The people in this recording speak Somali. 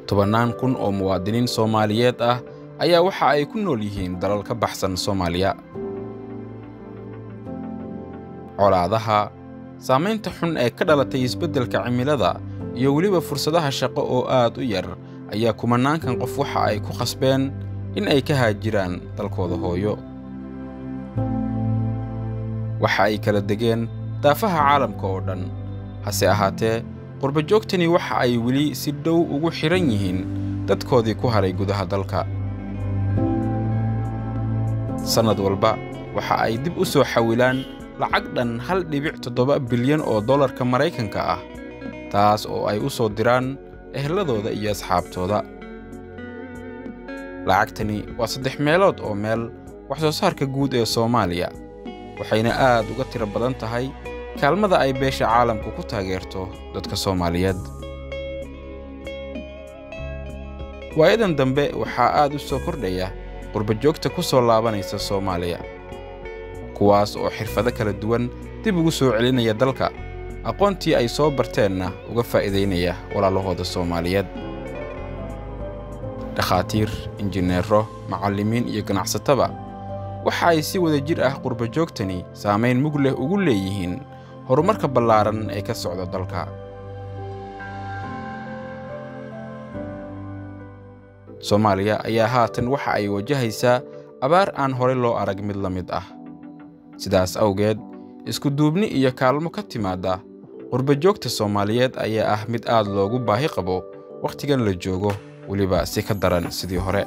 tobanaan kun oo muwaadiniin Soomaaliyeed ah ayaa waxa ay ku nool yihiin dalal ka baxsan Soomaaliya. colaadaha, saamaynta xun ee ka dhalatay isbeddelka cimilada iyo weliba fursadaha shaqo oo aad u yar ayaa kumanaankan qof waxa ay ku khasbeen in ay ka haajiraan dalkooda hooyo. waxa ay kala degeen daafaha caalamka oo dhan, hase ahaatee qurba-joogtani waxa ay weli si dhow ugu xiran yihiin dadkoodii ku haray gudaha dalka. sannad walba waxa ay dib u soo xawilaan lacag dhan 1.7 bilyan oo dollarka Maraykanka ah, taas oo ay u soo diraan ehladooda iyo asxaabtooda. lacagtani waa 3 meelood oo meel wax soo saarka guud ee Soomaaliya, waxayna aad uga tiro badan tahay kaalmada ay beesha caalamku ku taageerto dadka Soomaaliyeed. waayadan dambe waxaa aad u soo kordhaya qurba-joogta ku soo laabanaysa Soomaaliya, kuwaas oo xirfado kala duwan dib ugu soo celinaya dalka, aqoontii ay soo barteenna uga faa'iideynaya walaalahooda Soomaaliyeed. dhakhaatiir, injineero, macallimiin iyo ganacsataba waxa ay si wada jir ah qurba-joogtani saamayn mug leh ugu leeyihiin horumarka ballaaran ee ka socda dalka. Soomaaliya ayaa haatan waxa ay wajahaysaa abaar aan hore loo arag mid la mid ah. sidaas awgeed, isku duubni iyo kaalmo ka timaada qurba-joogta Soomaaliyeed ayaa ah mid aad loogu baahi qabo wakhtigan la joogo, weliba si ka daran sidii hore.